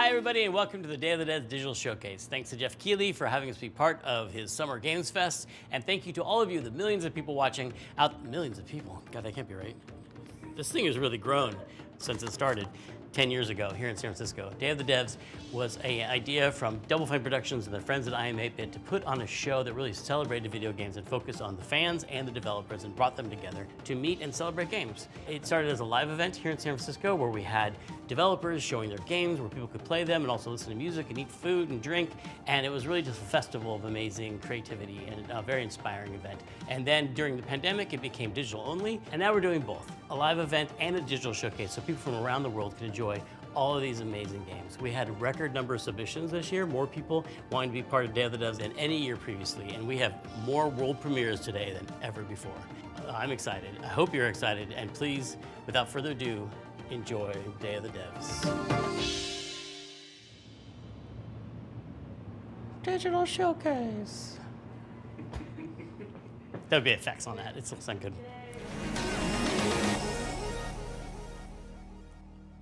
Hi everybody and welcome to the Day of the Dead Digital Showcase. Thanks to Jeff Keighley for having us be part of his Summer Games Fest. And thank you to all of you, the millions of people watching out, millions of people, God, that can't be right. This thing has really grown since it started 10 years ago here in San Francisco. Day of the Devs was an idea from Double Fine Productions and their friends at IM8bit to put on a show that really celebrated video games and focused on the fans and the developers and brought them together to meet and celebrate games. It started as a live event here in San Francisco where we had developers showing their games, where people could play them and also listen to music and eat food and drink. And it was really just a festival of amazing creativity and a very inspiring event. And then during the pandemic, it became digital only. And now we're doing both, a live event and a digital showcase so people from around the world can enjoy all of these amazing games. We had a record number of submissions this year, more people wanting to be part of Day of the Devs than any year previously, and we have more world premieres today than ever before. I'm excited. I hope you're excited, and please, without further ado, enjoy Day of the Devs. Digital Showcase. There would be effects on that. It looks not good.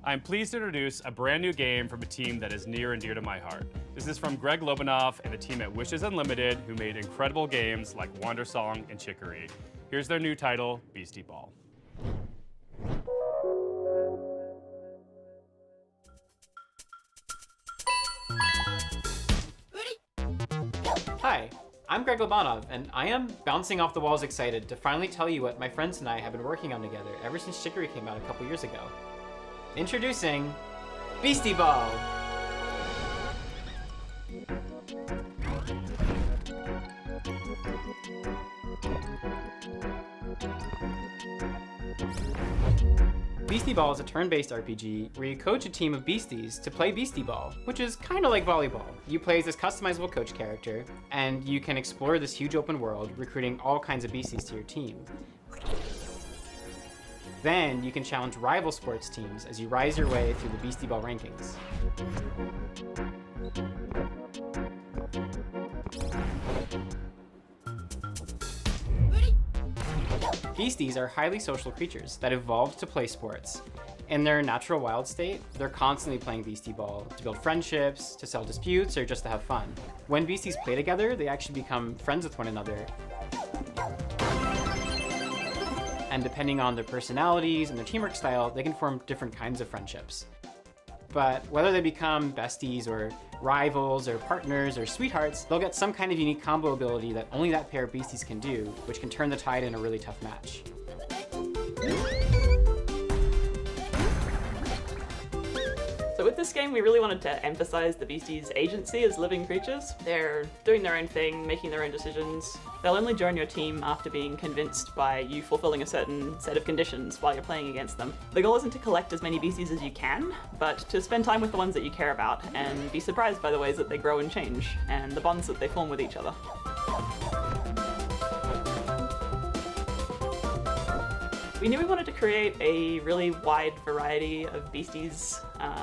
I'm pleased to introduce a brand new game from a team that is near and dear to my heart. This is from Greg Lobanoff and the team at Wishes Unlimited, who made incredible games like Wandersong and Chicory. Here's their new title, Beastie Ball. Hi, I'm Greg Lobanov, and I am bouncing off the walls excited to finally tell you what my friends and I have been working on together ever since Chicory came out a couple years ago. Introducing Beastie Ball! Beastie Ball is a turn-based RPG where you coach a team of beasties to play Beastie Ball, which is kind of like volleyball. You play as this customizable coach character, and you can explore this huge open world, recruiting all kinds of beasties to your team. Then you can challenge rival sports teams as you rise your way through the Beastie Ball rankings. Beasties are highly social creatures that evolved to play sports. In their natural wild state, they're constantly playing Beastie Ball to build friendships, to settle disputes, or just to have fun. When beasties play together, they actually become friends with one another. And depending on their personalities and their teamwork style, they can form different kinds of friendships. But whether they become besties or rivals or partners or sweethearts, they'll get some kind of unique combo ability that only that pair of beasties can do, which can turn the tide in a really tough match. So with this game, we really wanted to emphasize the beasties' agency as living creatures. They're doing their own thing, making their own decisions. They'll only join your team after being convinced by you fulfilling a certain set of conditions while you're playing against them. The goal isn't to collect as many beasties as you can, but to spend time with the ones that you care about and be surprised by the ways that they grow and change, and the bonds that they form with each other. We knew we wanted to create a really wide variety of beasties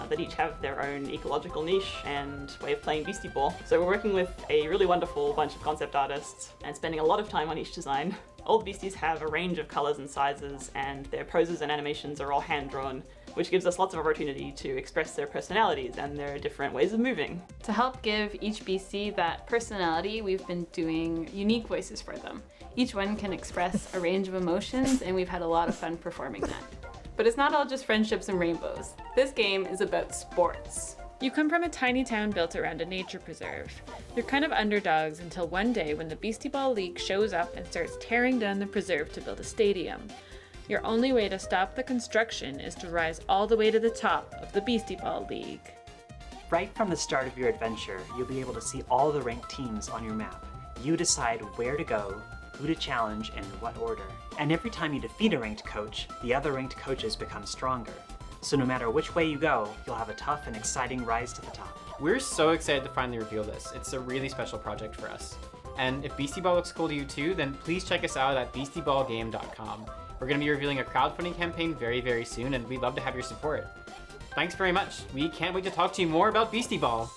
that each have their own ecological niche and way of playing Beastie Ball. So we're working with a really wonderful bunch of concept artists and spending a lot of time on each design. All the beasties have a range of colors and sizes, and their poses and animations are all hand-drawn, which gives us lots of opportunity to express their personalities and their different ways of moving. To help give each beastie that personality, we've been doing unique voices for them. Each one can express a range of emotions, and we've had a lot of fun performing that. But it's not all just friendships and rainbows. This game is about sports. You come from a tiny town built around a nature preserve. You're kind of underdogs until one day when the Beastie Ball League shows up and starts tearing down the preserve to build a stadium. Your only way to stop the construction is to rise all the way to the top of the Beastie Ball League. Right from the start of your adventure, you'll be able to see all the ranked teams on your map. You decide where to go, who to challenge, and in what order. And every time you defeat a ranked coach, the other ranked coaches become stronger. So no matter which way you go, you'll have a tough and exciting rise to the top. We're so excited to finally reveal this. It's a really special project for us. And if Beastie Ball looks cool to you too, then please check us out at beastieballgame.com. We're going to be revealing a crowdfunding campaign very, very soon, and we'd love to have your support. Thanks very much. We can't wait to talk to you more about Beastie Ball.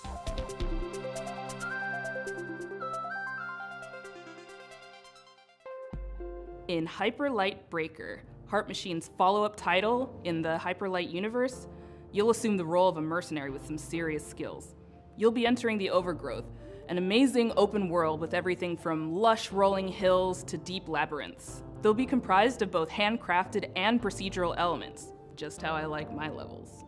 In Hyper Light Breaker, Heart Machine's follow-up title in the Hyper Light universe, You'll assume the role of a mercenary with some serious skills. You'll be entering the Overgrowth, an amazing open world with everything from lush rolling hills to deep labyrinths. They'll be comprised of both handcrafted and procedural elements, just how I like my levels.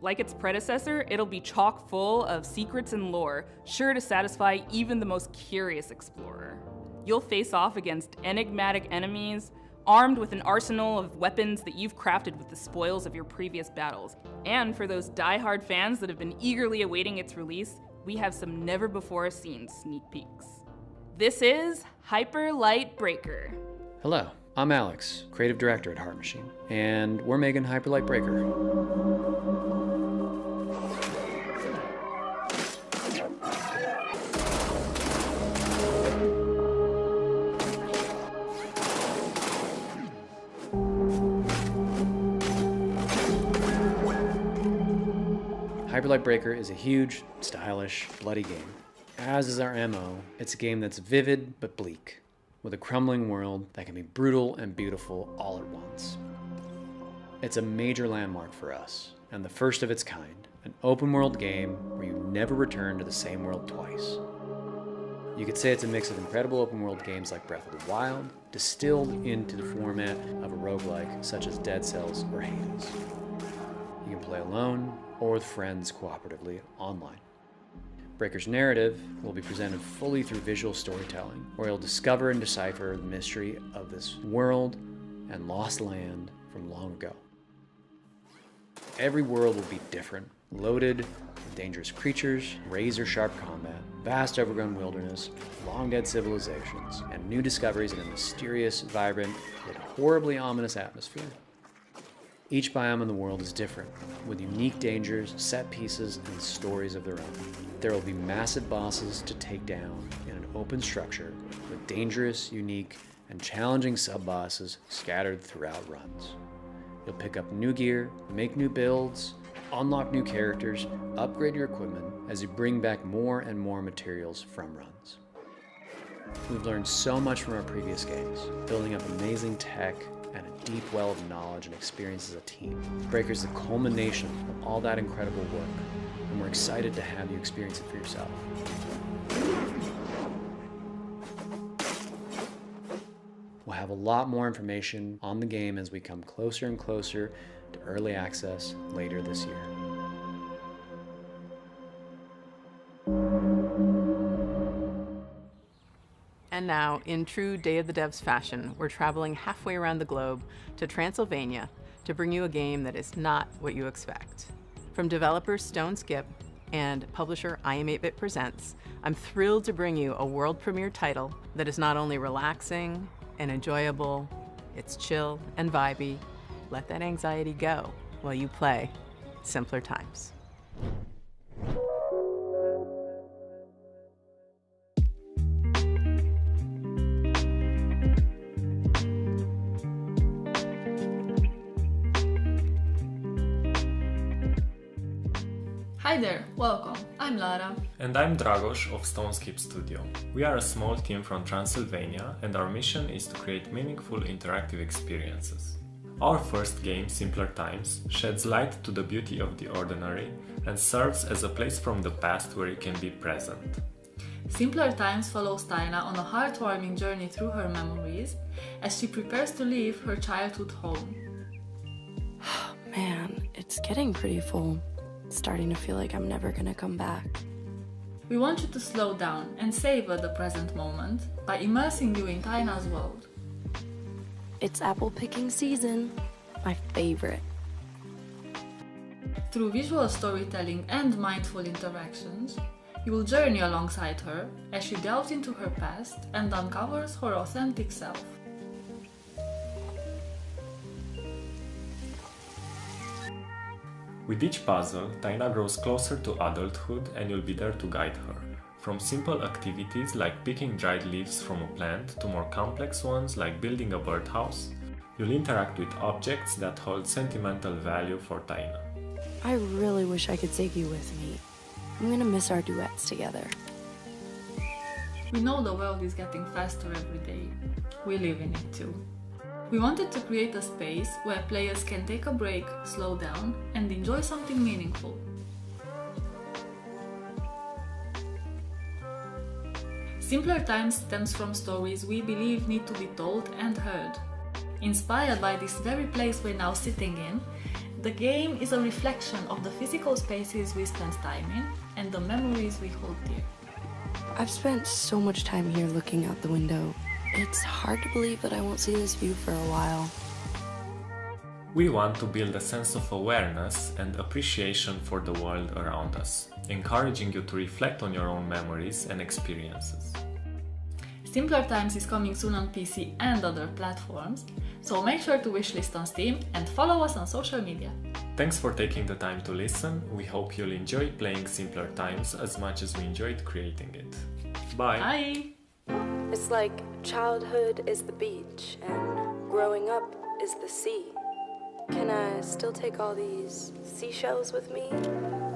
Like its predecessor, it'll be chock full of secrets and lore, sure to satisfy even the most curious explorer. You'll face off against enigmatic enemies, armed with an arsenal of weapons that you've crafted with the spoils of your previous battles. And for those die-hard fans that have been eagerly awaiting its release, we have some never-before-seen sneak peeks. This is Hyper Light Breaker. Hello, I'm Alex, creative director at Heart Machine, and we're making Hyper Light Breaker. Hyper Light Breaker is a huge, stylish, bloody game. As is our MO, it's a game that's vivid but bleak, with a crumbling world that can be brutal and beautiful all at once. It's a major landmark for us, and the first of its kind, an open world game where you never return to the same world twice. You could say it's a mix of incredible open world games like Breath of the Wild, distilled into the format of a roguelike such as Dead Cells or Hades. You can play alone or with friends cooperatively online. Breaker's narrative will be presented fully through visual storytelling, where you'll discover and decipher the mystery of this world and lost land from long ago. Every world will be different, loaded with dangerous creatures, razor-sharp combat, vast overgrown wilderness, long-dead civilizations, and new discoveries in a mysterious, vibrant, yet horribly ominous atmosphere. Each biome in the world is different, with unique dangers, set pieces, and stories of their own. There will be massive bosses to take down in an open structure with dangerous, unique, and challenging sub-bosses scattered throughout runs. You'll pick up new gear, make new builds, unlock new characters, upgrade your equipment as you bring back more and more materials from runs. We've learned so much from our previous games, building up amazing tech and a deep well of knowledge and experience as a team. Breaker's the culmination of all that incredible work, and we're excited to have you experience it for yourself. We'll have a lot more information on the game as we come closer and closer to early access later this year. And now, in true Day of the Devs fashion, we're traveling halfway around the globe to Transylvania to bring you a game that is not what you expect. From developers Stone Skip and publisher iam8bit Presents, I'm thrilled to bring you a world premiere title that is not only relaxing and enjoyable, it's chill and vibey. Let that anxiety go while you play Simpler Times. Hi there, welcome. I'm Lara. And I'm Dragos of Stoneskip Studio. We are a small team from Transylvania, and our mission is to create meaningful interactive experiences. Our first game, Simpler Times, sheds light to the beauty of the ordinary and serves as a place from the past where you can be present. Simpler Times follows Tyna on a heartwarming journey through her memories as she prepares to leave her childhood home. Man, it's getting pretty full. Starting to feel like I'm never gonna come back. We want you to slow down and savor the present moment by immersing you in Tyna's world. It's apple picking season, my favorite. Through visual storytelling and mindful interactions, you will journey alongside her as she delves into her past and uncovers her authentic self. With each puzzle, Tyna grows closer to adulthood and you'll be there to guide her. From simple activities like picking dried leaves from a plant to more complex ones like building a birdhouse, you'll interact with objects that hold sentimental value for Tyna. I really wish I could take you with me. I'm gonna miss our duets together. We know the world is getting faster every day. We live in it too. We wanted to create a space where players can take a break, slow down, and enjoy something meaningful. Simpler Times stems from stories we believe need to be told and heard. Inspired by this very place we're now sitting in, the game is a reflection of the physical spaces we spend time in and the memories we hold dear. I've spent so much time here looking out the window. It's hard to believe that I won't see this view for a while. We want to build a sense of awareness and appreciation for the world around us, encouraging you to reflect on your own memories and experiences. Simpler Times is coming soon on PC and other platforms, so make sure to wishlist on Steam and follow us on social media. Thanks for taking the time to listen. We hope you'll enjoy playing Simpler Times as much as we enjoyed creating it. Bye! Bye! It's like childhood is the beach and growing up is the sea. Can I still take all these seashells with me?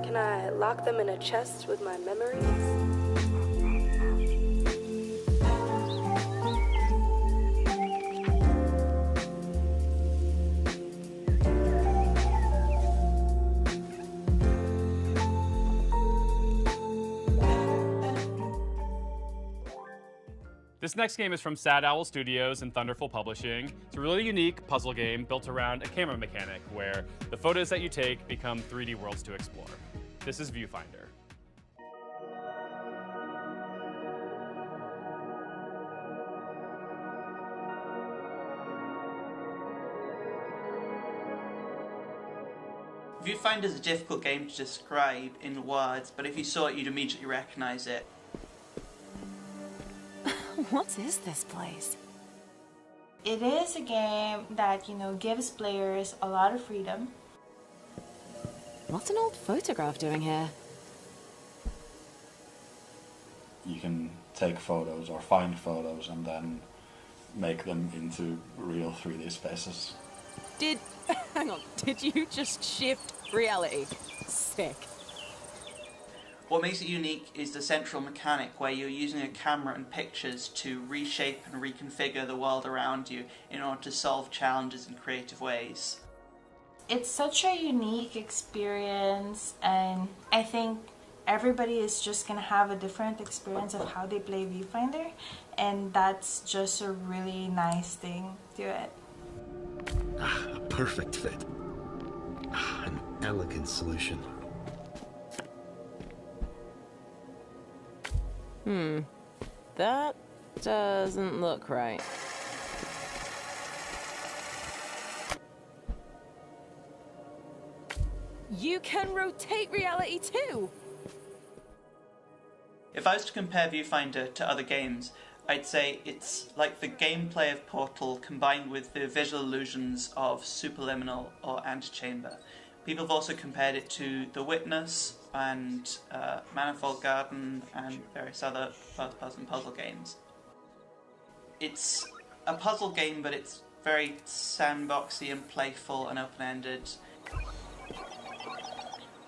Can I lock them in a chest with my memories? This next game is from Sad Owl Studios and Thunderful Publishing. It's a really unique puzzle game built around a camera mechanic where the photos that you take become 3D worlds to explore. This is Viewfinder. Viewfinder is a difficult game to describe in words, but if you saw it, you'd immediately recognize it. What is this place? It is a game that, gives players a lot of freedom. What's an old photograph doing here? You can take photos or find photos and then make them into real 3D spaces. Hang on, did you just shift reality? Sick. What makes it unique is the central mechanic where you're using a camera and pictures to reshape and reconfigure the world around you in order to solve challenges in creative ways. It's such a unique experience, and I think everybody is just going to have a different experience of how they play Viewfinder, and that's just a really nice thing to it. A perfect fit. An elegant solution. That doesn't look right. You can rotate reality too! If I was to compare Viewfinder to other games, I'd say it's like the gameplay of Portal combined with the visual illusions of Superliminal or Antechamber. People have also compared it to The Witness and Manifold Garden and various other first-person puzzle games. It's a puzzle game, but it's very sandboxy and playful and open-ended.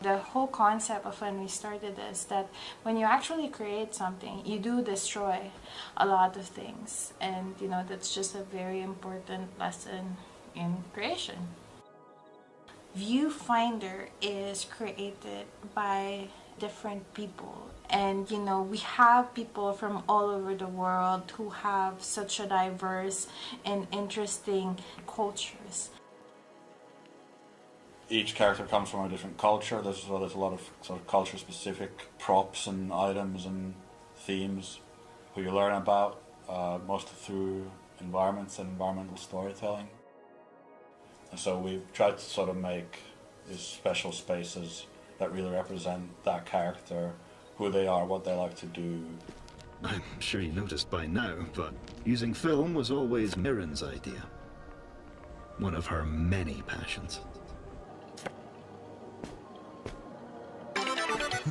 The whole concept of when we started is that when you actually create something, you do destroy a lot of things. And, that's just a very important lesson in creation. Viewfinder is created by different people. And, we have people from all over the world who have such a diverse and interesting cultures. Each character comes from a different culture. There's a lot of sort of culture-specific props and items and themes who you learn about, mostly through environments and environmental storytelling. And so we've tried to sort of make these special spaces that really represent that character, who they are, what they like to do. I'm sure you noticed by now, but using film was always Mirren's idea. One of her many passions.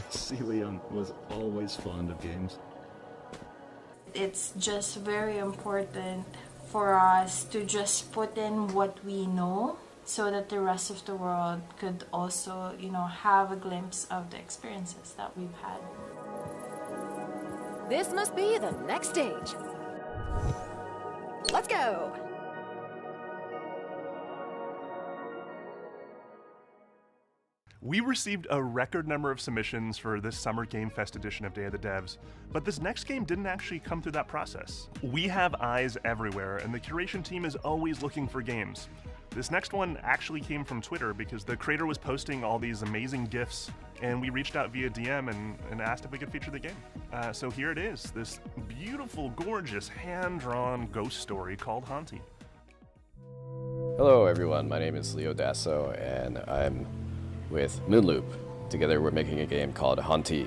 Celia was always fond of games. It's just very important for us to just put in what we know so that the rest of the world could also, have a glimpse of the experiences that we've had. This must be the next stage. Let's go! We received a record number of submissions for this Summer Game Fest edition of Day of the Devs, but this next game didn't actually come through that process. We have eyes everywhere, and the curation team is always looking for games. This next one actually came from Twitter because the creator was posting all these amazing GIFs, and we reached out via DM and asked if we could feature the game. So here it is, this beautiful, gorgeous, hand-drawn ghost story called Haunty. Hello everyone, my name is Leo Dasso, and I'm with Moonloop. Together we're making a game called Haunty.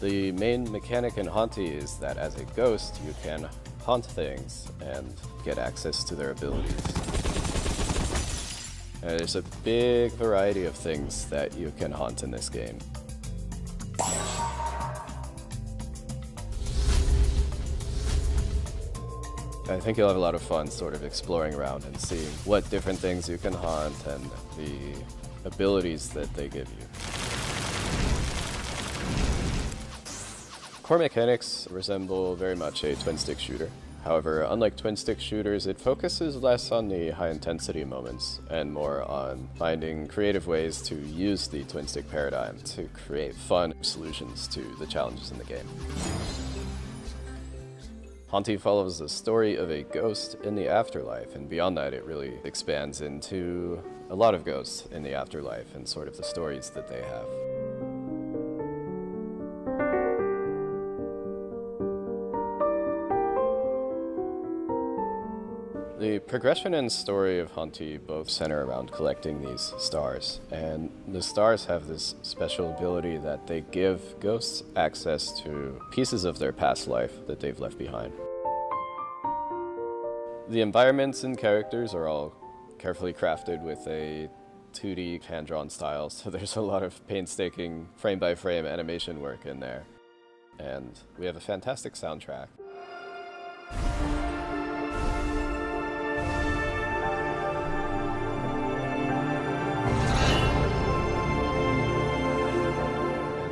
The main mechanic in Haunty is that as a ghost you can haunt things and get access to their abilities. There's a big variety of things that you can haunt in this game. I think you'll have a lot of fun sort of exploring around and seeing what different things you can haunt and the abilities that they give you. Core mechanics resemble very much a twin-stick shooter. However, unlike twin-stick shooters, it focuses less on the high-intensity moments and more on finding creative ways to use the twin-stick paradigm to create fun solutions to the challenges in the game. Haunty follows the story of a ghost in the afterlife, and beyond that it really expands into a lot of ghosts in the afterlife and sort of the stories that they have. The progression and story of Haunty both center around collecting these stars, and the stars have this special ability that they give ghosts access to pieces of their past life that they've left behind. The environments and characters are all carefully crafted with a 2D hand-drawn style, so there's a lot of painstaking frame-by-frame animation work in there. And we have a fantastic soundtrack.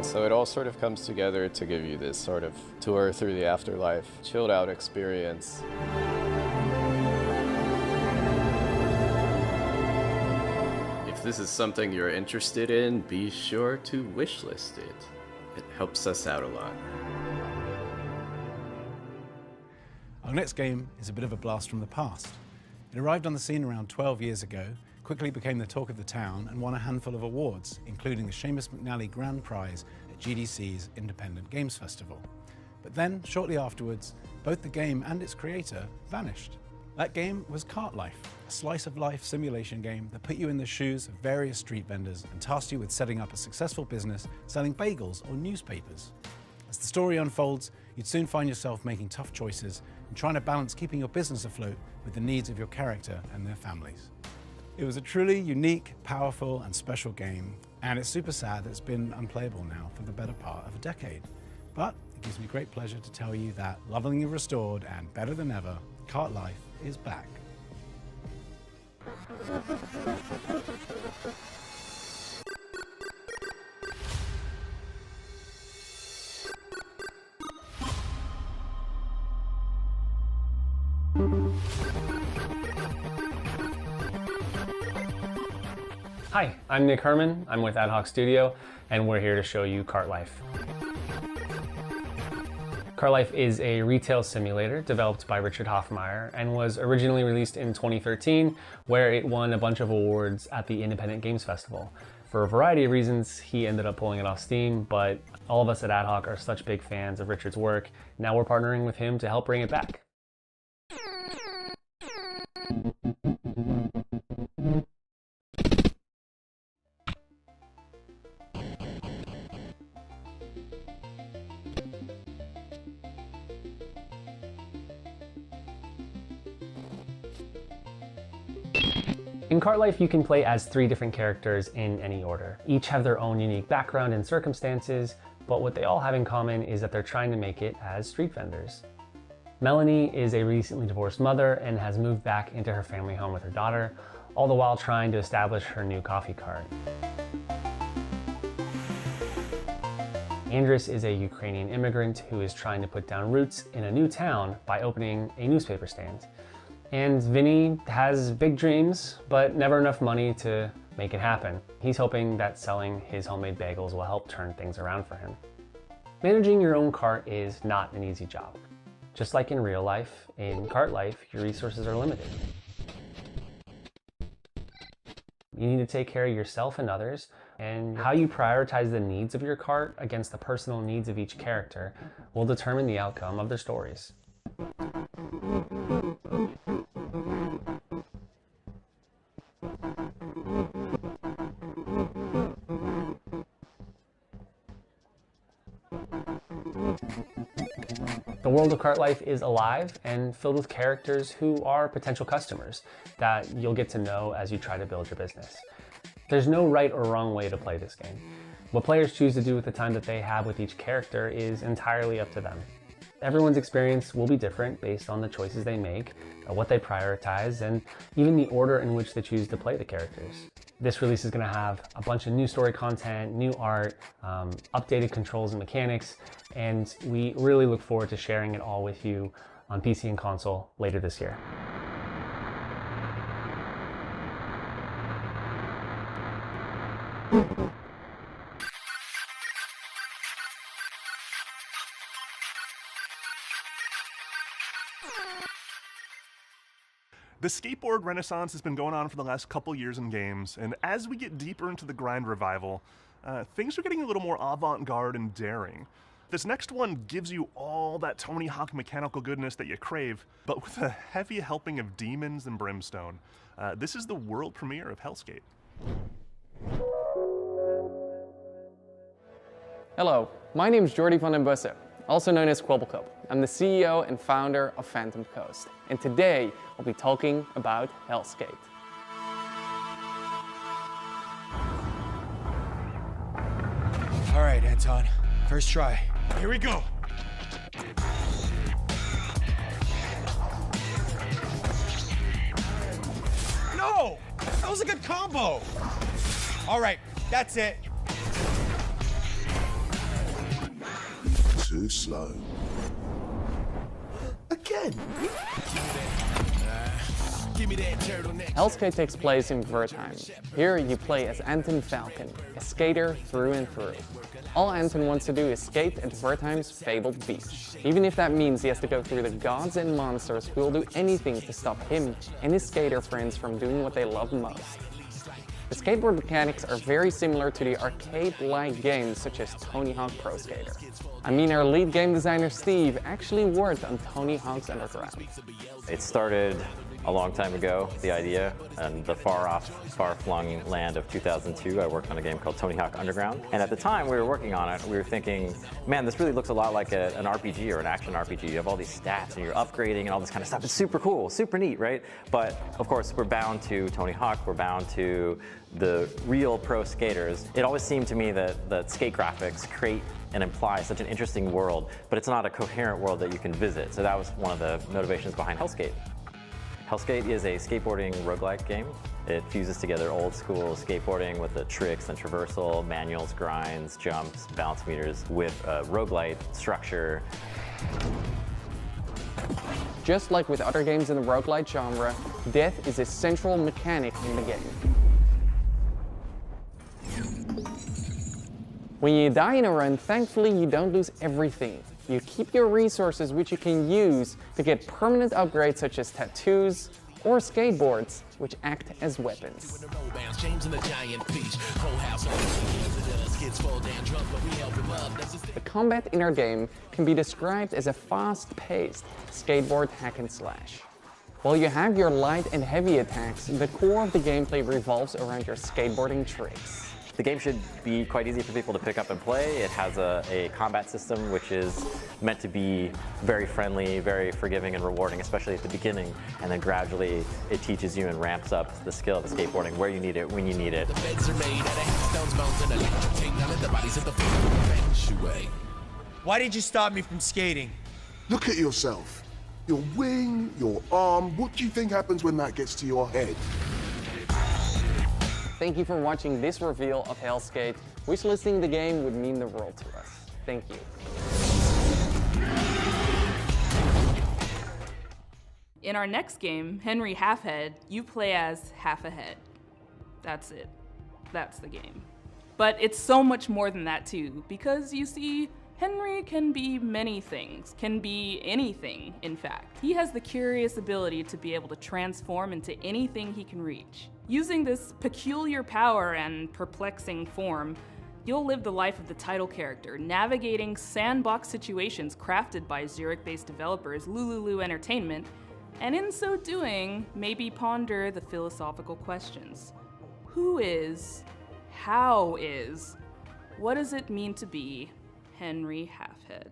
So it all sort of comes together to give you this sort of tour through the afterlife, chilled out experience. If this is something you're interested in, be sure to wishlist it. It helps us out a lot. Our next game is a bit of a blast from the past. It arrived on the scene around 12 years ago, quickly became the talk of the town, and won a handful of awards, including the Seamus McNally Grand Prize at GDC's Independent Games Festival. But then, shortly afterwards, both the game and its creator vanished. That game was Cart Life, a slice-of-life simulation game that put you in the shoes of various street vendors and tasked you with setting up a successful business selling bagels or newspapers. As the story unfolds, you'd soon find yourself making tough choices and trying to balance keeping your business afloat with the needs of your character and their families. It was a truly unique, powerful, and special game, and it's super sad that it's been unplayable now for the better part of a decade. But it gives me great pleasure to tell you that, lovingly restored and better than ever, Cart Life is back. Hi, I'm Nick Herman. I'm with Ad Hoc Studio, and we're here to show you Cart Life. Cart Life is a retail simulator developed by Richard Hoffmeyer and was originally released in 2013, where it won a bunch of awards at the Independent Games Festival. For a variety of reasons, he ended up pulling it off Steam, but all of us at Ad Hoc are such big fans of Richard's work. Now we're partnering with him to help bring it back. In Cart Life, you can play as 3 different characters in any order. Each have their own unique background and circumstances, but what they all have in common is that they're trying to make it as street vendors. Melanie is a recently divorced mother and has moved back into her family home with her daughter, all the while trying to establish her new coffee cart. Andris is a Ukrainian immigrant who is trying to put down roots in a new town by opening a newspaper stand. And Vinny has big dreams, but never enough money to make it happen. He's hoping that selling his homemade bagels will help turn things around for him. Managing your own cart is not an easy job. Just like in real life, in cart life, your resources are limited. You need to take care of yourself and others, and how you prioritize the needs of your cart against the personal needs of each character will determine the outcome of their stories. The world of cart life is alive and filled with characters who are potential customers that you'll get to know as you try to build your business. There's no right or wrong way to play this game. What players choose to do with the time that they have with each character is entirely up to them. Everyone's experience will be different based on the choices they make, what they prioritize, and even the order in which they choose to play the characters. This release is going to have a bunch of new story content, new art, updated controls and mechanics, and we really look forward to sharing it all with you on PC and console later this year. The skateboard renaissance has been going on for the last couple years in games, and as we get deeper into the grind revival, things are getting a little more avant-garde and daring. This next one gives you all that Tony Hawk mechanical goodness that you crave, but with a heavy helping of demons and brimstone. This is the world premiere of Hellskate. Hello, my name is Jordi van den Bussen, also known as Kwobbelkop. I'm the CEO and founder of Phantom Coast, and today I'll be talking about Hellskate. All right, Anton, first try. Here we go. No! That was a good combo! All right, that's it. Too slow. Again? Hellskate takes place in Wertheim. Here you play as Anton Falcon, a skater through and through. All Anton wants to do is skate at Wertheim's fabled beach, even if that means he has to go through the gods and monsters who will do anything to stop him and his skater friends from doing what they love most. The skateboard mechanics are very similar to the arcade-like games such as Tony Hawk Pro Skater. I mean, our lead game designer Steve actually worked on Tony Hawk's Underground. It started a long time ago, the idea, and the far-off, far-flung land of 2002, I worked on a game called Tony Hawk Underground. And at the time we were working on it, we were thinking, man, this really looks a lot like an RPG or an action RPG. You have all these stats and you're upgrading and all this kind of stuff. It's super cool, super neat, right? But of course, we're bound to Tony Hawk, we're bound to the real pro skaters. It always seemed to me that skate graphics create and imply such an interesting world, but it's not a coherent world that you can visit. So that was one of the motivations behind Hellskate. Hellskate is a skateboarding roguelike game. It fuses together old school skateboarding with the tricks and traversal, manuals, grinds, jumps, balance meters with a roguelite structure. Just like with other games in the roguelite genre, death is a central mechanic in the game. When you die in a run, thankfully you don't lose everything. You keep your resources which you can use to get permanent upgrades such as tattoos or skateboards, which act as weapons. The combat in our game can be described as a fast-paced skateboard hack and slash. While you have your light and heavy attacks, the core of the gameplay revolves around your skateboarding tricks. The game should be quite easy for people to pick up and play. It has a combat system which is meant to be very friendly, very forgiving and rewarding, especially at the beginning. And then gradually it teaches you and ramps up the skill of the skateboarding, where you need it, when you need it. Why did you stop me from skating? Look at yourself. Your wing, your arm, what do you think happens when that gets to your head? Thank you for watching this reveal of Hellskate. Wishlisting the game would mean the world to us. Thank you. In our next game, Henry Halfhead, you play as Half a Head. That's it. That's the game. But it's so much more than that too, because you see, Henry can be many things, can be anything, in fact. He has the curious ability to be able to transform into anything he can reach. Using this peculiar power and perplexing form, you'll live the life of the title character, navigating sandbox situations crafted by Zurich-based developers Lululu Entertainment, and in so doing, maybe ponder the philosophical questions. Who is? How is? What does it mean to be Henry Halfhead?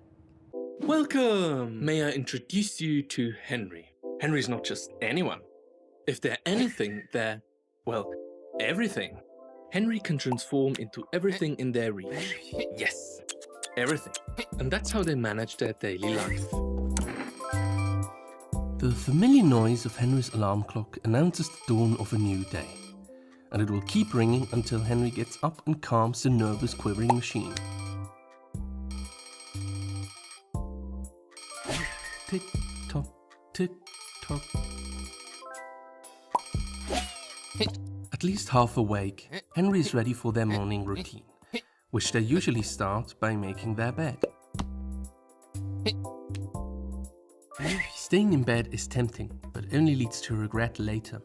Welcome! May I introduce you to Henry? Henry's not just anyone. If they're anything, they're, well, everything. Henry can transform into everything in their reach. Yes, everything. And that's how they manage their daily life. The familiar noise of Henry's alarm clock announces the dawn of a new day. And it will keep ringing until Henry gets up and calms the nervous, quivering machine. Tick-tock, tick-tock. At least half awake, Henry is ready for their morning routine, which they usually start by making their bed. Staying in bed is tempting, but only leads to regret later.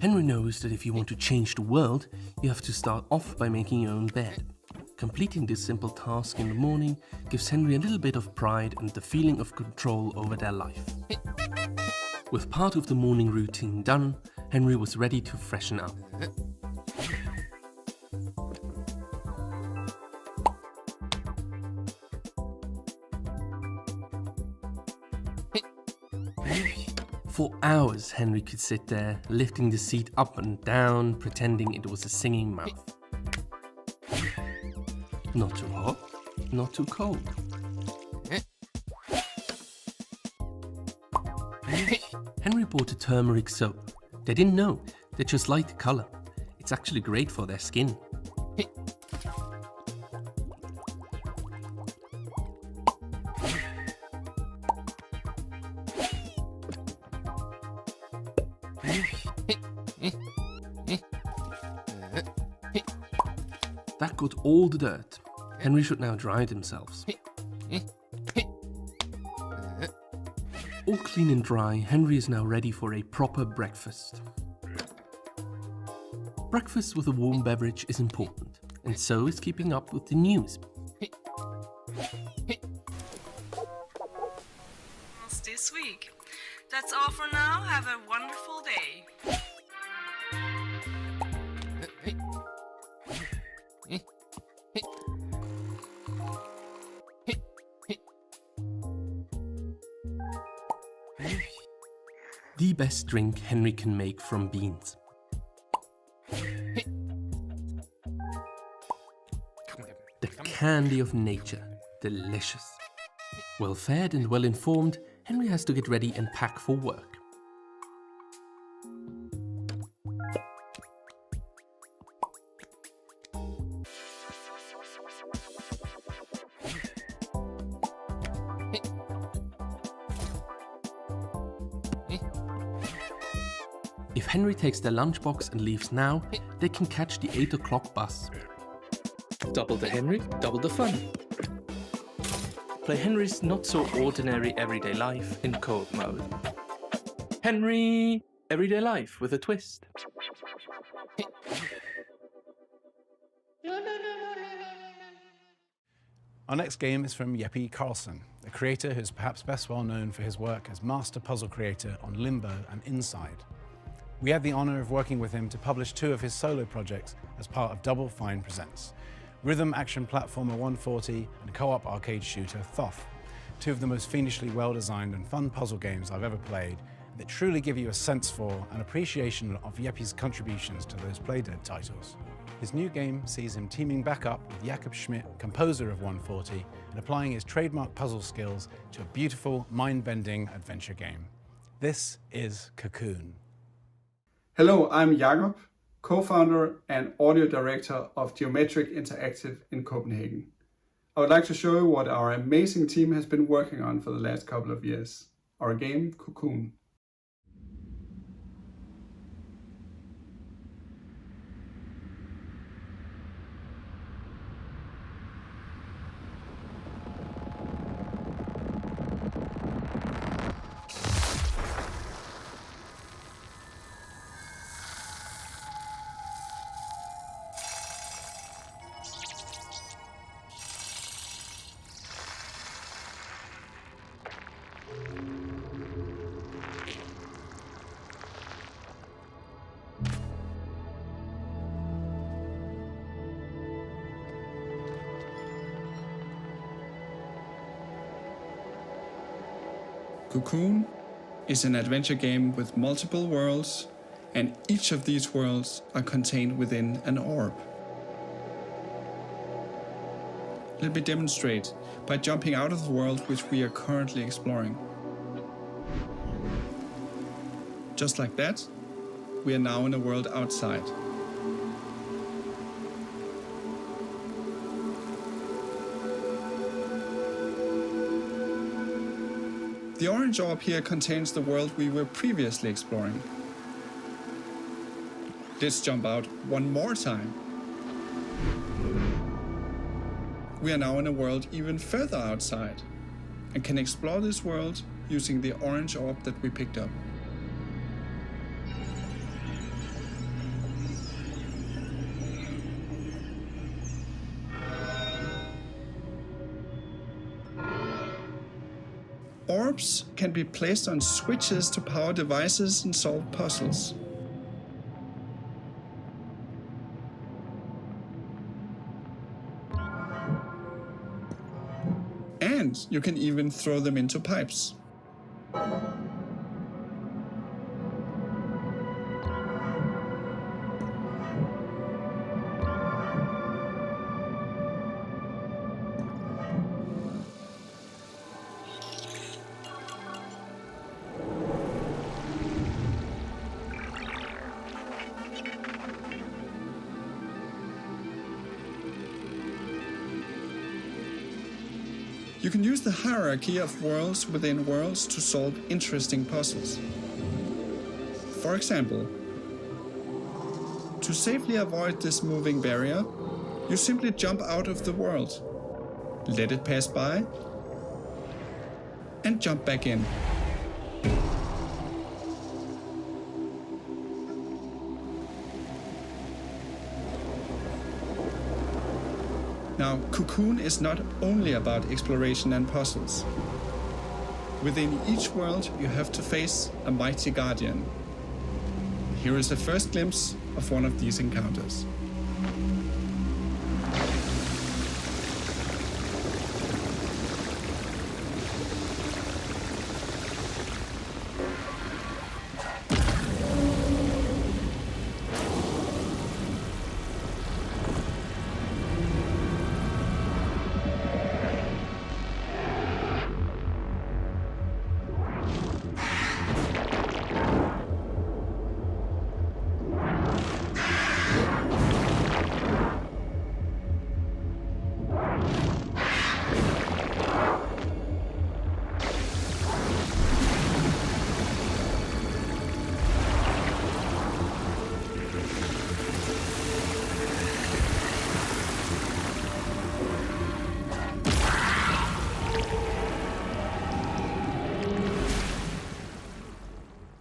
Henry knows that if you want to change the world, you have to start off by making your own bed. Completing this simple task in the morning gives Henry a little bit of pride and the feeling of control over their life. With part of the morning routine done, Henry was ready to freshen up. For hours, Henry could sit there, lifting the seat up and down, pretending it was a singing mouth. Not too hot, not too cold. Henry bought a turmeric soap. They didn't know, they just liked the color. It's actually great for their skin. That got all the dirt. Henry should now dry themselves. All clean and dry, Henry is now ready for a proper breakfast. Breakfast with a warm beverage is important, and so is keeping up with the news. That's this week. That's all for now. Have a wonderful day. The best drink Henry can make from beans. The candy of nature, delicious. Well fed and well informed, Henry has to get ready and pack for work. If Henry takes their lunchbox and leaves now, they can catch the 8 o'clock bus. Double the Henry, double the fun. Play Henry's not-so-ordinary everyday life in co-op mode. Henry, everyday life with a twist. Our next game is from Jeppe Carlsen, a creator who's perhaps best well known for his work as master puzzle creator on Limbo and Inside. We had the honor of working with him to publish 2 of his solo projects as part of Double Fine Presents, rhythm action platformer 140 and co-op arcade shooter Thoth, 2 of the most fiendishly well-designed and fun puzzle games I've ever played that truly give you a sense for and appreciation of Jeppe's contributions to those Playdead titles. His new game sees him teaming back up with Jakob Schmidt, composer of 140, and applying his trademark puzzle skills to a beautiful, mind-bending adventure game. This is Cocoon. Hello, I'm Jakob, co-founder and audio director of Geometric Interactive in Copenhagen. I would like to show you what our amazing team has been working on for the last couple of years. Our game, Cocoon. Cocoon is an adventure game with multiple worlds, and each of these worlds are contained within an orb. Let me demonstrate by jumping out of the world which we are currently exploring. Just like that, we are now in a world outside. The orange orb here contains the world we were previously exploring. Let's jump out one more time. We are now in a world even further outside and can explore this world using the orange orb that we picked up. Orbs can be placed on switches to power devices and solve puzzles. And you can even throw them into pipes. You can use the hierarchy of worlds within worlds to solve interesting puzzles. For example, to safely avoid this moving barrier, you simply jump out of the world, let it pass by, and jump back in. Now, Cocoon is not only about exploration and puzzles. Within each world, you have to face a mighty guardian. Here is a first glimpse of one of these encounters.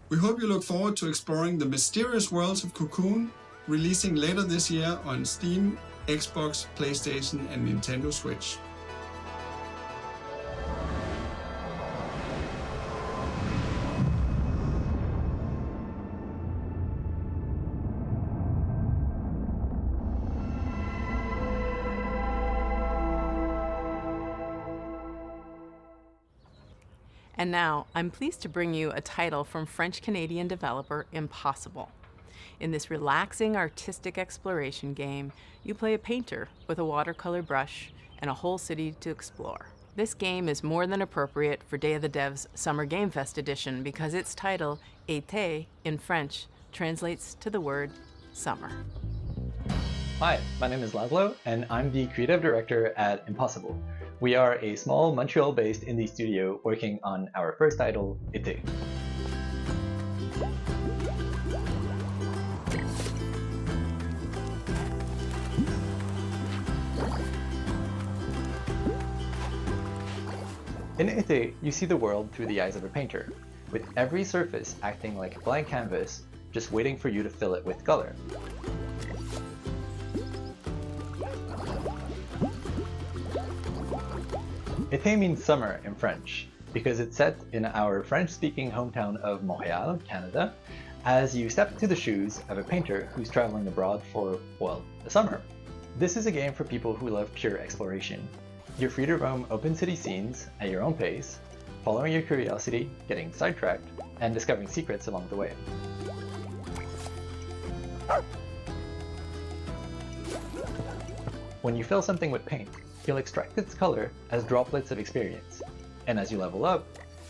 We hope you look forward to exploring the mysterious worlds of Cocoon, releasing later this year on Steam, Xbox, PlayStation and Nintendo Switch. And now, I'm pleased to bring you a title from French-Canadian developer Impossible. In this relaxing artistic exploration game, you play a painter with a watercolor brush and a whole city to explore. This game is more than appropriate for Day of the Devs Summer Game Fest edition because its title, Été, in French, translates to the word summer. Hi, my name is Laszlo, and I'm the creative director at Impossible. We are a small Montreal-based indie studio working on our first title, Été. In Été, you see the world through the eyes of a painter, with every surface acting like a blank canvas, just waiting for you to fill it with color. Été means summer in French, because it's set in our French-speaking hometown of Montreal, Canada, as you step into the shoes of a painter who's traveling abroad for, well, the summer. This is a game for people who love pure exploration. You're free to roam open city scenes at your own pace, following your curiosity, getting sidetracked, and discovering secrets along the way. When you fill something with paint, you'll extract its color as droplets of experience, and as you level up,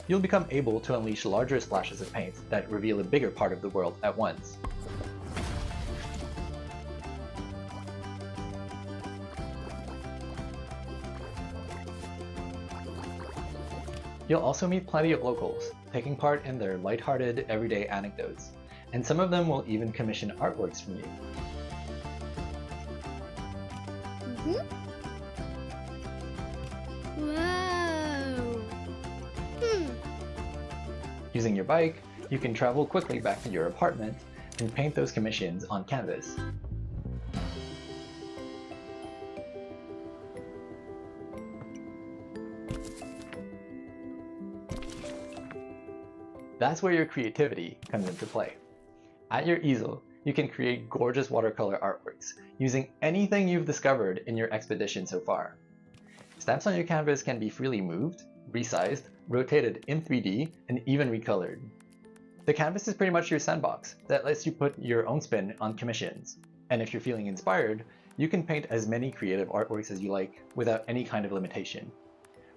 you'll become able to unleash larger splashes of paint that reveal a bigger part of the world at once. You'll also meet plenty of locals, taking part in their lighthearted, everyday anecdotes, and some of them will even commission artworks from you. Whoa! Using your bike, you can travel quickly back to your apartment and paint those commissions on canvas. That's where your creativity comes into play. At your easel, you can create gorgeous watercolor artworks using anything you've discovered in your expedition so far. Stamps on your canvas can be freely moved, resized, rotated in 3D, and even recolored. The canvas is pretty much your sandbox that lets you put your own spin on commissions. And if you're feeling inspired, you can paint as many creative artworks as you like without any kind of limitation.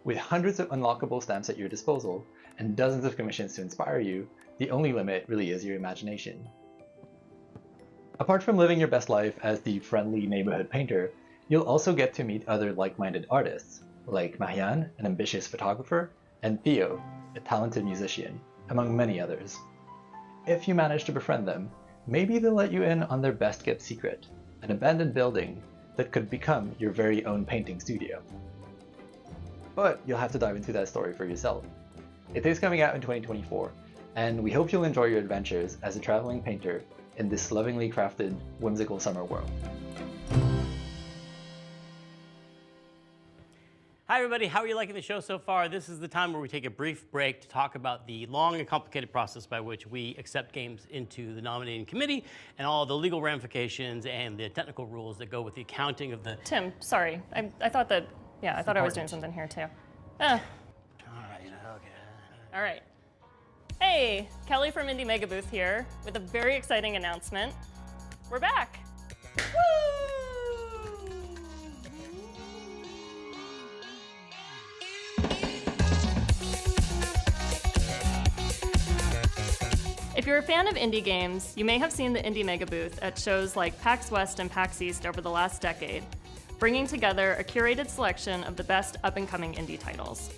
With hundreds of unlockable stamps at your disposal, and dozens of commissions to inspire you, the only limit really is your imagination. Apart from living your best life as the friendly neighborhood painter, you'll also get to meet other like-minded artists, like Marianne, an ambitious photographer, and Theo, a talented musician, among many others. If you manage to befriend them, maybe they'll let you in on their best-kept secret, an abandoned building that could become your very own painting studio. But you'll have to dive into that story for yourself. It is coming out in 2024, and we hope you'll enjoy your adventures as a traveling painter in this lovingly crafted, whimsical summer world. Hi everybody, how are you liking the show so far? This is the time where we take a brief break to talk about the long and complicated process by which we accept games into the nominating committee and all the legal ramifications and the technical rules that go with the accounting of the... Tim, sorry. I thought that, I thought I was doing something here too. All right. Hey, Kelly from Indie Mega Booth here with a very exciting announcement. We're back. Woo! If you're a fan of indie games, you may have seen the Indie Mega Booth at shows like PAX West and PAX East over the last decade, bringing together a curated selection of the best up-and-coming indie titles.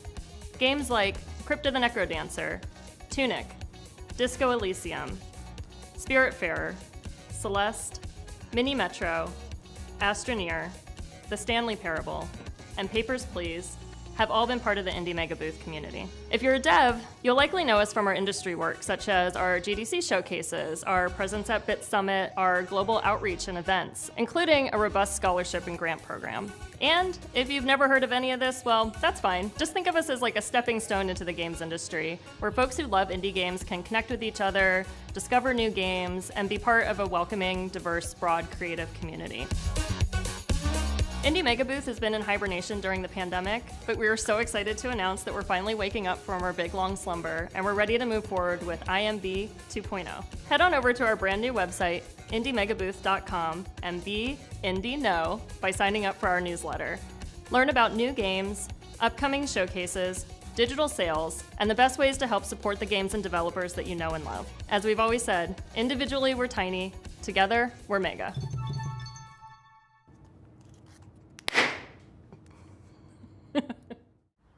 Games like Crypta the Necrodancer, Tunic, Disco Elysium, Spiritfarer, Celeste, Mini Metro, Astroneer, The Stanley Parable, and Papers, Please have all been part of the Indie Mega Booth community. If you're a dev, you'll likely know us from our industry work, such as our GDC showcases, our presence at Bit Summit, our global outreach and events, including a robust scholarship and grant program. And if you've never heard of any of this, well, that's fine. Just think of us as like a stepping stone into the games industry, where folks who love indie games can connect with each other, discover new games, and be part of a welcoming, diverse, broad, creative community. Indie Mega Booth has been in hibernation during the pandemic, but we are so excited to announce that we're finally waking up from our big long slumber, and we're ready to move forward with IMB 2.0. Head on over to our brand new website, indiemegabooth.com, and be Indie Know by signing up for our newsletter. Learn about new games, upcoming showcases, digital sales, and the best ways to help support the games and developers that you know and love. As we've always said, individually we're tiny, together we're mega.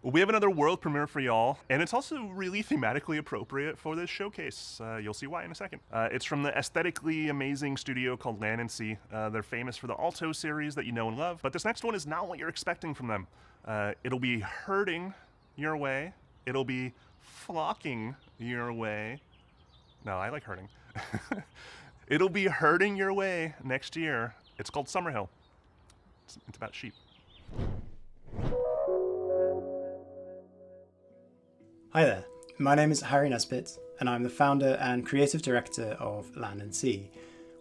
We have another world premiere for y'all, and it's also really thematically appropriate for this showcase. You'll see why in a second. It's from the aesthetically amazing studio called Land & Sea. They're famous for the Alto series that you know and love, but this next one is not what you're expecting from them. It'll be herding your way. It'll be flocking your way. No, I like herding. It'll be herding your way next year. It's called Summerhill. It's about sheep. Hi there, my name is Harry Nesbitt, and I'm the founder and creative director of Land & Sea.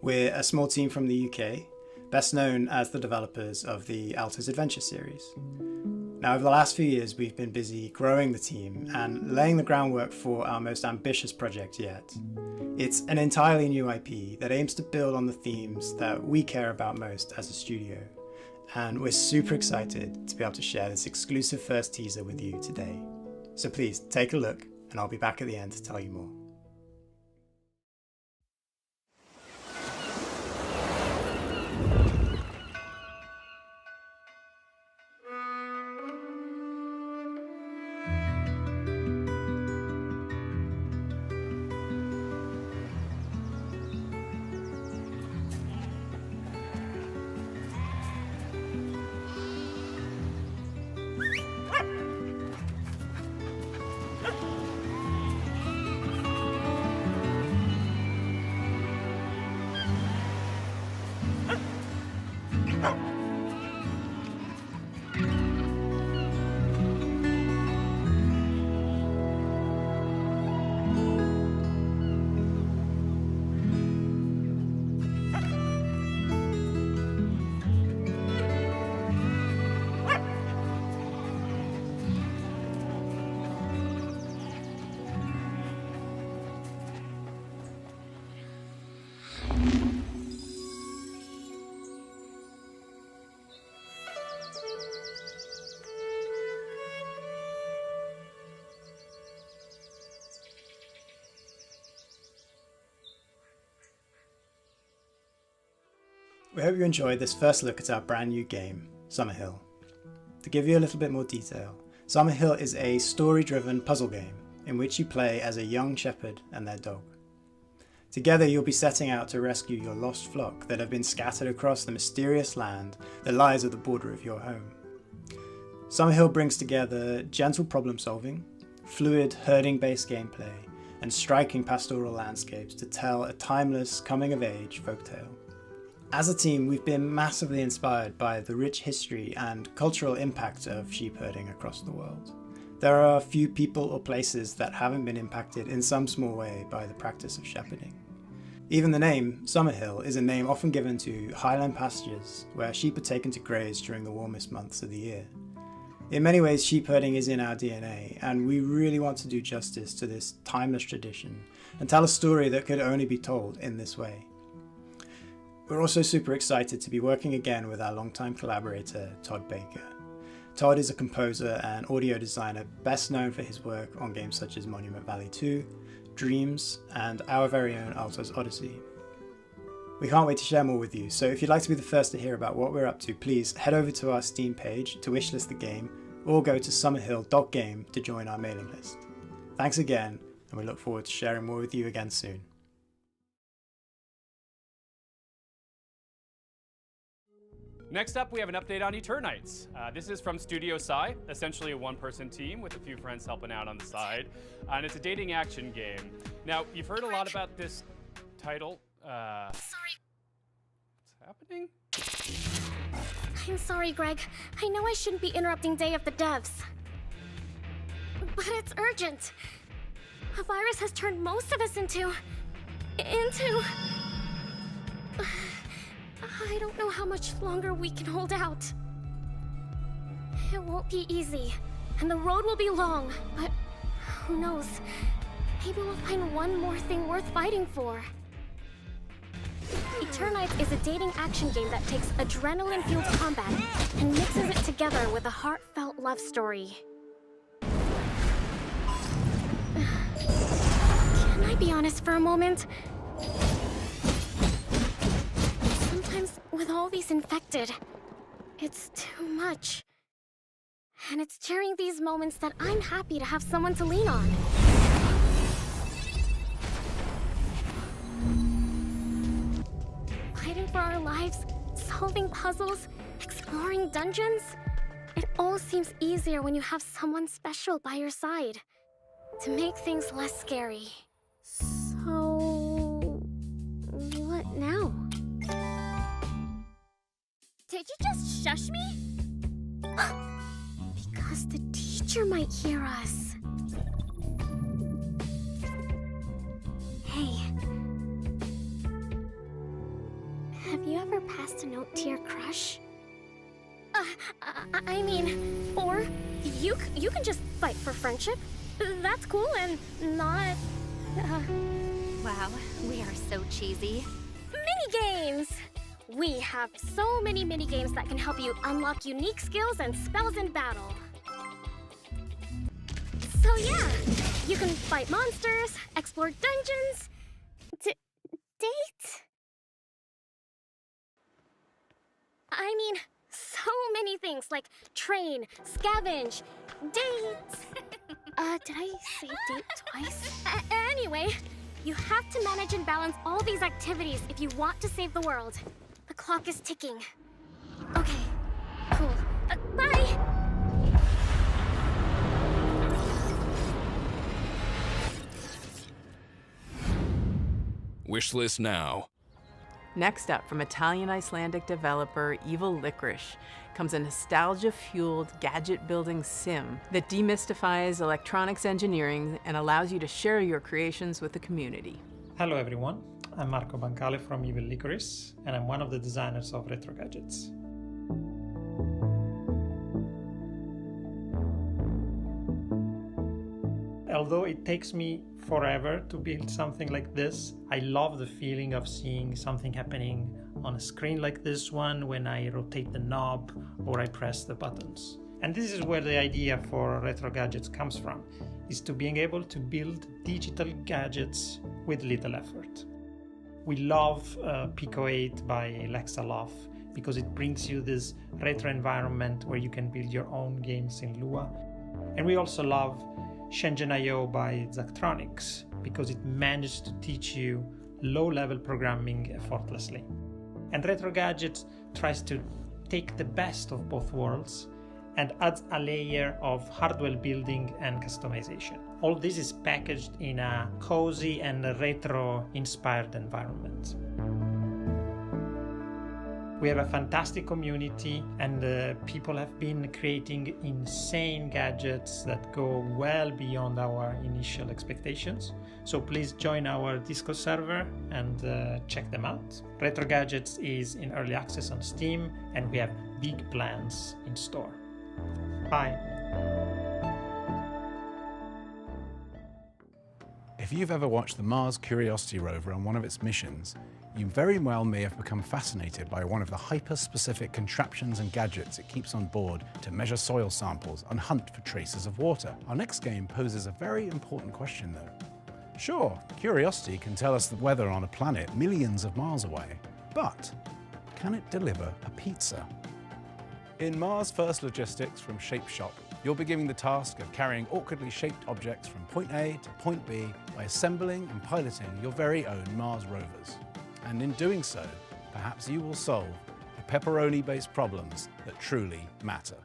We're a small team from the UK, best known as the developers of the Alto's Adventure series. Now, over the last few years, we've been busy growing the team and laying the groundwork for our most ambitious project yet. It's an entirely new IP that aims to build on the themes that we care about most as a studio. And we're super excited to be able to share this exclusive first teaser with you today. So please take a look, and I'll be back at the end to tell you more. We hope you enjoyed this first look at our brand new game, Summerhill. To give you a little bit more detail, Summerhill is a story-driven puzzle game in which you play as a young shepherd and their dog. Together you'll be setting out to rescue your lost flock that have been scattered across the mysterious land that lies at the border of your home. Summerhill brings together gentle problem solving, fluid herding-based gameplay, and striking pastoral landscapes to tell a timeless coming-of-age folktale. As a team, we've been massively inspired by the rich history and cultural impact of sheep herding across the world. There are few people or places that haven't been impacted in some small way by the practice of shepherding. Even the name, Summerhill, is a name often given to highland pastures where sheep are taken to graze during the warmest months of the year. In many ways, sheep herding is in our DNA, and we really want to do justice to this timeless tradition and tell a story that could only be told in this way. We're also super excited to be working again with our longtime collaborator, Todd Baker. Todd is a composer and audio designer best known for his work on games such as Monument Valley 2, Dreams, and our very own Alto's Odyssey. We can't wait to share more with you, so if you'd like to be the first to hear about what we're up to, please head over to our Steam page to wishlist the game, or go to summerhill.game to join our mailing list. Thanks again, and we look forward to sharing more with you again soon. Next up, we have an update on Eternites. This is from Studio Psy, essentially a one-person team with a few friends helping out on the side. And it's a dating action game. Now, you've heard a lot about this title. Sorry. What's happening? I'm sorry, Greg. I know I shouldn't be interrupting Day of the Devs. But it's urgent. A virus has turned most of us into... I don't know how much longer we can hold out. It won't be easy, and the road will be long, but who knows? Maybe we'll find one more thing worth fighting for. Eternites is a dating action game that takes adrenaline-fueled combat and mixes it together with a heartfelt love story. Can I be honest for a moment? Sometimes, with all these infected, it's too much. And it's during these moments that I'm happy to have someone to lean on. Fighting for our lives, solving puzzles, exploring dungeons. It all seems easier when you have someone special by your side to make things less scary. So, what now? Did you just shush me? Because the teacher might hear us. Hey. Have you ever passed a note to your crush? I mean, or you can just fight for friendship. That's cool and not... Wow, we are so cheesy. Mini-games! We have so many mini-games that can help you unlock unique skills and spells in battle. So yeah, you can fight monsters, explore dungeons, date? I mean, so many things like train, scavenge, date. Did I say date twice? Anyway, you have to manage and balance all these activities if you want to save the world. The clock is ticking. Okay, cool. Bye! Wishlist now. Next up, from Italian-Icelandic developer Evil Licorice, comes a nostalgia-fueled gadget-building sim that demystifies electronics engineering and allows you to share your creations with the community. Hello everyone, I'm Marco Bancale from Evil Licorice, and I'm one of the designers of Retro Gadgets. Although it takes me forever to build something like this, I love the feeling of seeing something happening on a screen like this one when I rotate the knob or I press the buttons. And this is where the idea for Retro Gadgets comes from, is to being able to build digital gadgets with little effort. We love Pico 8 by Lexaloff because it brings you this retro environment where you can build your own games in Lua. And we also love Shenzhen.io by Zachtronics because it managed to teach you low-level programming effortlessly. And Retro Gadgets tries to take the best of both worlds and adds a layer of hardware building and customization. All this is packaged in a cozy and retro-inspired environment. We have a fantastic community and people have been creating insane gadgets that go well beyond our initial expectations. So please join our Discord server and check them out. Retro Gadgets is in early access on Steam and we have big plans in store. Bye. If you've ever watched the Mars Curiosity rover on one of its missions, you very well may have become fascinated by one of the hyper-specific contraptions and gadgets it keeps on board to measure soil samples and hunt for traces of water. Our next game poses a very important question though. Sure, Curiosity can tell us the weather on a planet millions of miles away, but can it deliver a pizza? In Mars First Logistics from Shape Shop, you'll be given the task of carrying awkwardly shaped objects from point A to point B by assembling and piloting your very own Mars rovers. And in doing so, perhaps you will solve the pepperoni-based problems that truly matter.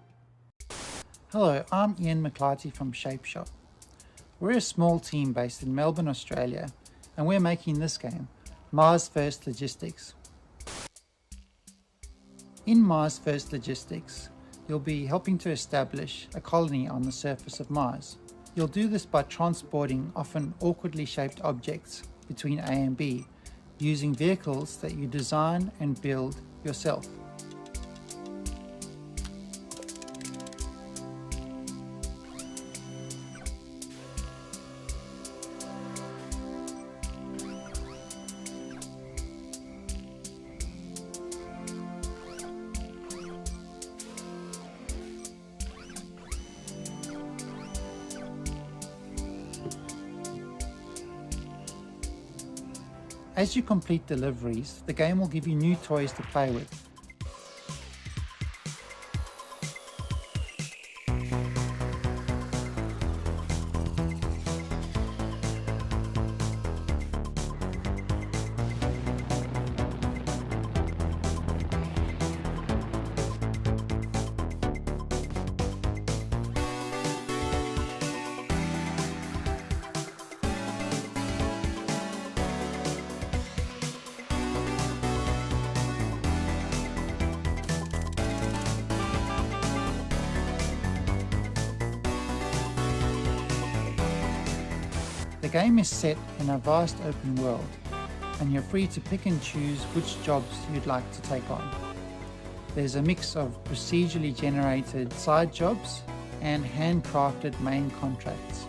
Hello, I'm Ian McClarty from Shape Shop. We're a small team based in Melbourne, Australia, and we're making this game, Mars First Logistics. In Mars First Logistics, you'll be helping to establish a colony on the surface of Mars. You'll do this by transporting often awkwardly shaped objects between A and B, using vehicles that you design and build yourself. As you complete deliveries, the game will give you new toys to play with. The game is set in a vast open world, and you're free to pick and choose which jobs you'd like to take on. There's a mix of procedurally generated side jobs and handcrafted main contracts.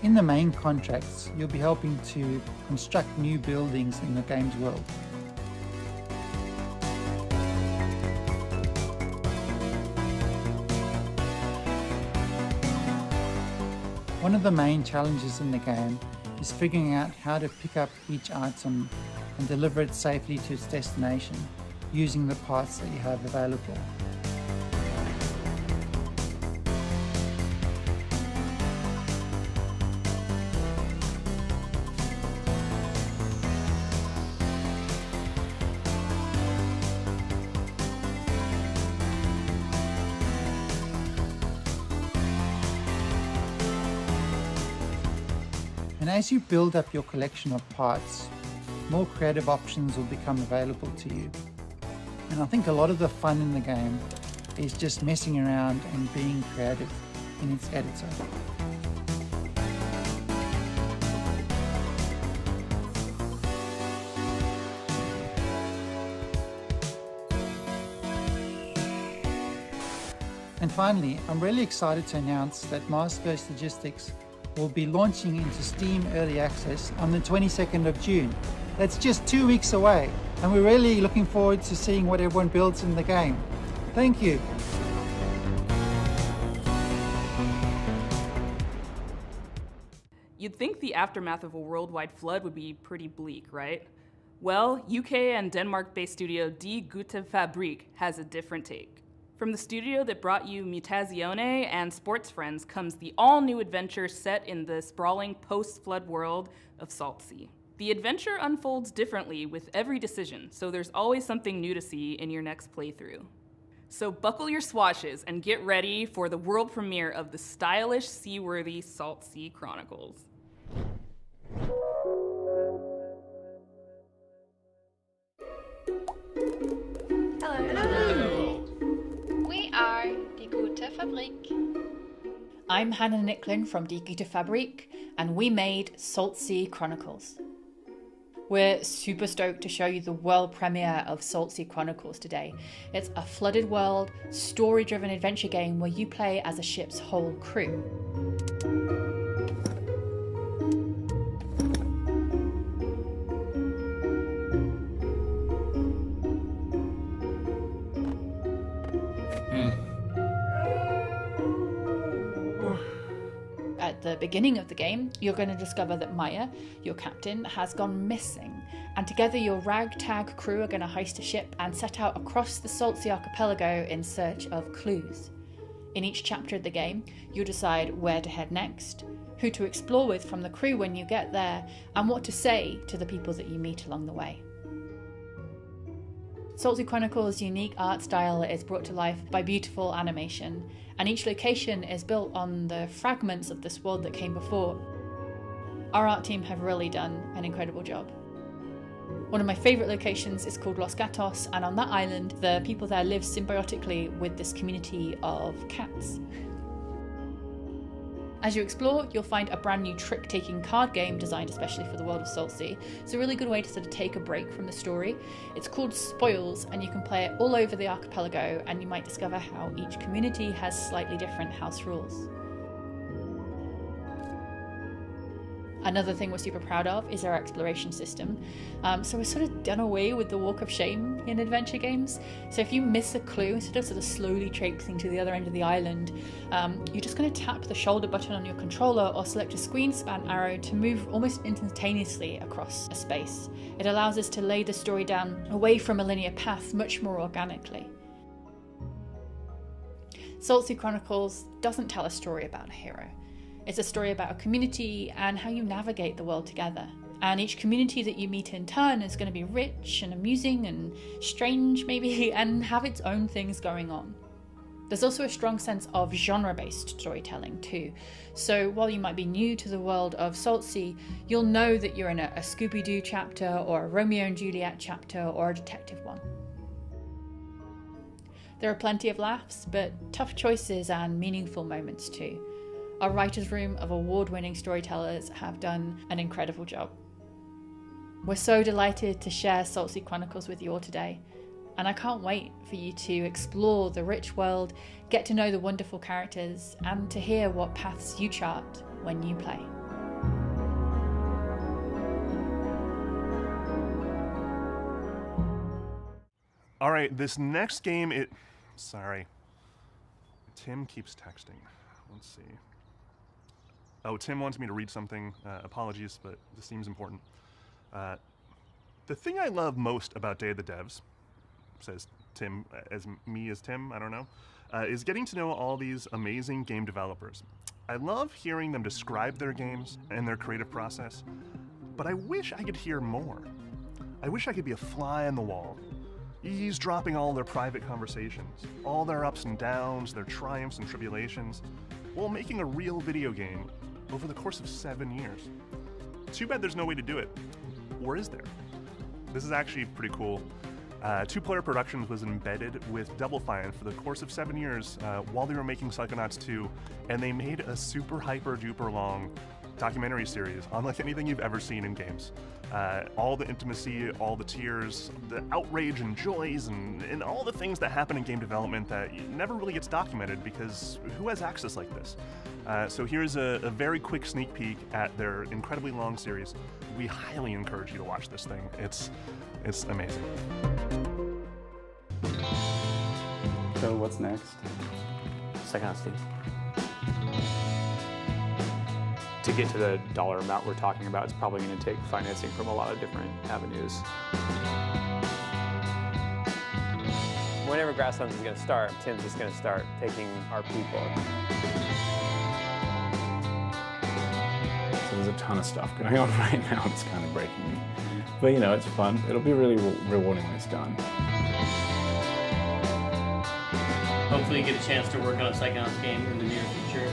In the main contracts, you'll be helping to construct new buildings in the game's world. One of the main challenges in the game is figuring out how to pick up each item and deliver it safely to its destination using the parts that you have available. And as you build up your collection of parts, more creative options will become available to you. And I think a lot of the fun in the game is just messing around and being creative in its editor. And finally, I'm really excited to announce that Mars First Logistics will be launching into Steam Early Access on the 22nd of June. That's just 2 weeks away, and we're really looking forward to seeing what everyone builds in the game. Thank you. You'd think the aftermath of a worldwide flood would be pretty bleak, right? Well, UK and Denmark-based studio Die Gute Fabrik has a different take. From the studio that brought you Mutazione and Sports Friends comes the all-new adventure set in the sprawling post-flood world of Salt Sea. The adventure unfolds differently with every decision, so there's always something new to see in your next playthrough. So buckle your swashes and get ready for the world premiere of the stylish, seaworthy Salt Sea Chronicles. Hello. We are Die Gute Fabrik. I'm Hannah Nicklin from Die Gute Fabrik, and we made Salt Sea Chronicles. We're super stoked to show you the world premiere of Salt Sea Chronicles today. It's a flooded world, story-driven adventure game where you play as a ship's whole crew. At the beginning of the game, you're going to discover that Maya, your captain, has gone missing, and together your ragtag crew are going to heist a ship and set out across the Salt Sea archipelago in search of clues. In each chapter of the game, you'll decide where to head next, who to explore with from the crew when you get there, and what to say to the people that you meet along the way. Salt Sea Chronicles' unique art style is brought to life by beautiful animation, and each location is built on the fragments of this world that came before. Our art team have really done an incredible job. One of my favourite locations is called Los Gatos, and on that island, the people there live symbiotically with this community of cats. As you explore, you'll find a brand new trick-taking card game designed especially for the world of Salt Sea. It's a really good way to sort of take a break from the story. It's called Spoils, and you can play it all over the archipelago, and you might discover how each community has slightly different house rules. Another thing we're super proud of is our exploration system. So we're sort of done away with the walk of shame in adventure games. So if you miss a clue, instead of sort of slowly traipsing to the other end of the island, you're just going to tap the shoulder button on your controller or select a screen span arrow to move almost instantaneously across a space. It allows us to lay the story down away from a linear path much more organically. Salt Sea Chronicles doesn't tell a story about a hero. It's a story about a community and how you navigate the world together. And each community that you meet in turn is going to be rich and amusing and strange maybe, and have its own things going on. There's also a strong sense of genre-based storytelling too. So while you might be new to the world of Salt Sea, you'll know that you're in a Scooby-Doo chapter or a Romeo and Juliet chapter or a detective one. There are plenty of laughs, but tough choices and meaningful moments too. Our writer's room of award-winning storytellers have done an incredible job. We're so delighted to share Salt Sea Chronicles with you all today, and I can't wait for you to explore the rich world, get to know the wonderful characters, and to hear what paths you chart when you play. All right, this next game, sorry. Tim keeps texting. Let's see. Oh, Tim wants me to read something. Apologies, but this seems important. The thing I love most about Day of the Devs, says Tim, as Tim, I don't know, is getting to know all these amazing game developers. I love hearing them describe their games and their creative process, but I wish I could hear more. I wish I could be a fly on the wall, eavesdropping all their private conversations, all their ups and downs, their triumphs and tribulations, while making a real video game over the course of 7 years. Too bad there's no way to do it. Or is there? This is actually pretty cool. Two Player Productions was embedded with Double Fine for the course of 7 years while they were making Psychonauts 2, and they made a super hyper duper long documentary series unlike anything you've ever seen in games. All the intimacy, all the tears, the outrage and joys, and all the things that happen in game development that never really gets documented because who has access like this? So here's a very quick sneak peek at their incredibly long series. We highly encourage you to watch this thing. It's amazing. So what's next? Psychonauts 2. To get to the dollar amount we're talking about, it's probably going to take financing from a lot of different avenues. Whenever Grasslands is going to start, Tim's just going to start taking our people. So there's a ton of stuff going on right now. It's kind of breaking me. But you know, it's fun. It'll be really rewarding when it's done. Hopefully you get a chance to work on a Psychonauts game in the near future.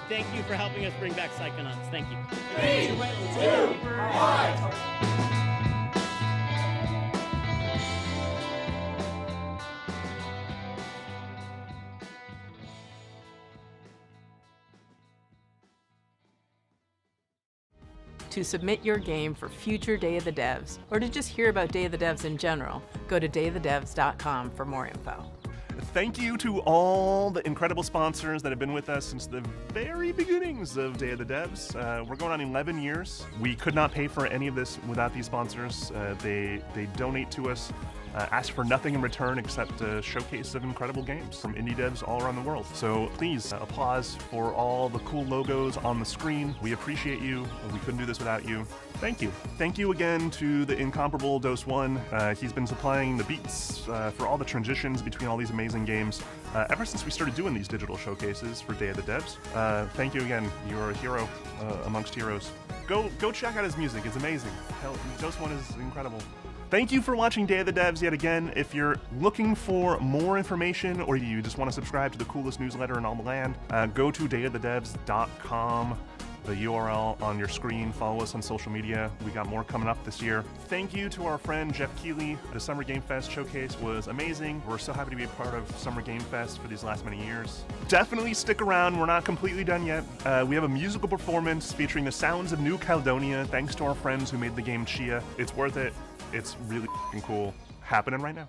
Thank you for helping us bring back Psychonauts. Thank you. 3, 2, 1. To submit your game for future Day of the Devs, or to just hear about Day of the Devs in general, go to dayofthedevs.com for more info. Thank you to all the incredible sponsors that have been with us since the very beginnings of Day of the Devs. We're going on 11 years. We could not pay for any of this without these sponsors. They donate to us, ask for nothing in return except a showcase of incredible games from indie devs all around the world. So please, applause for all the cool logos on the screen. We appreciate you. We couldn't do this without you. Thank you. Thank you again to the incomparable Dose One. He's been supplying the beats for all the transitions between all these amazing games ever since we started doing these digital showcases for Day of the Devs. Thank you again. You're a hero amongst heroes. Go check out his music. It's amazing. Hell, Dose One is incredible. Thank you for watching Day of the Devs yet again. If you're looking for more information or you just want to subscribe to the coolest newsletter in all the land, go to dayofthedevs.com. The URL on your screen. Follow us on social media. We got more coming up this year. Thank you to our friend Jeff Keighley. The Summer Game Fest showcase was amazing. We're so happy to be a part of Summer Game Fest for these last many years. Definitely stick around. We're not completely done yet. We have a musical performance featuring the sounds of New Caledonia, thanks to our friends who made the game Chia. It's worth it. It's really cool. Happening right now.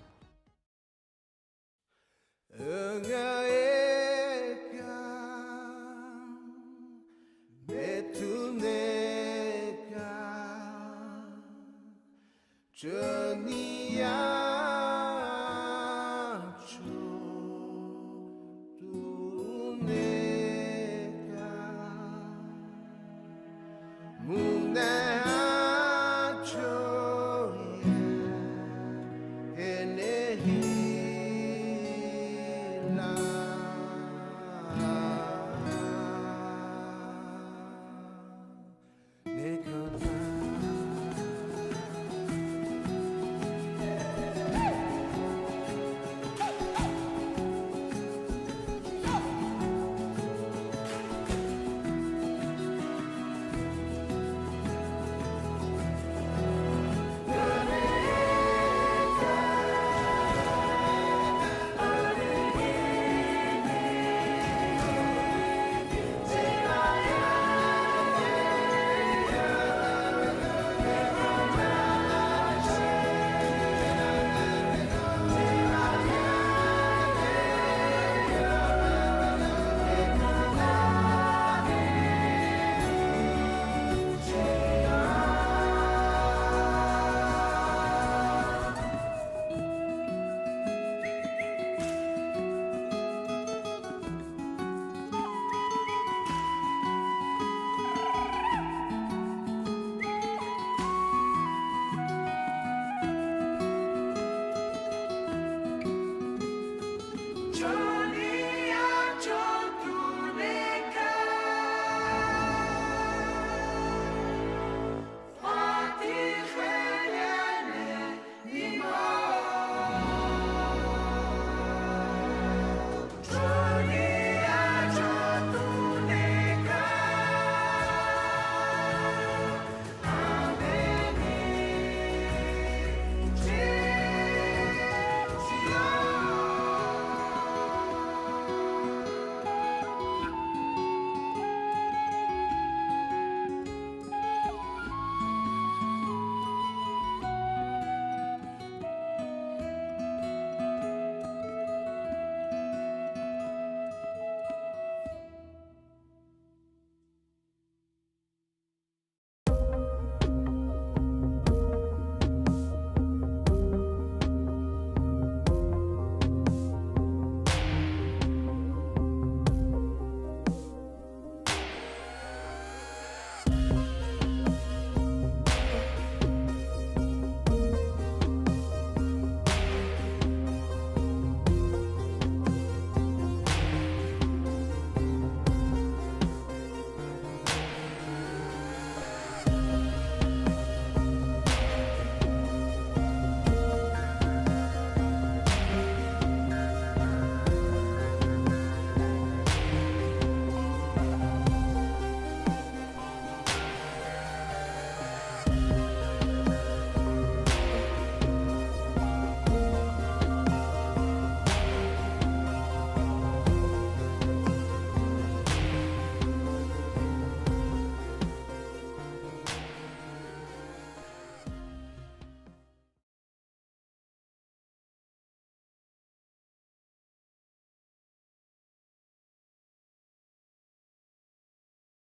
Betul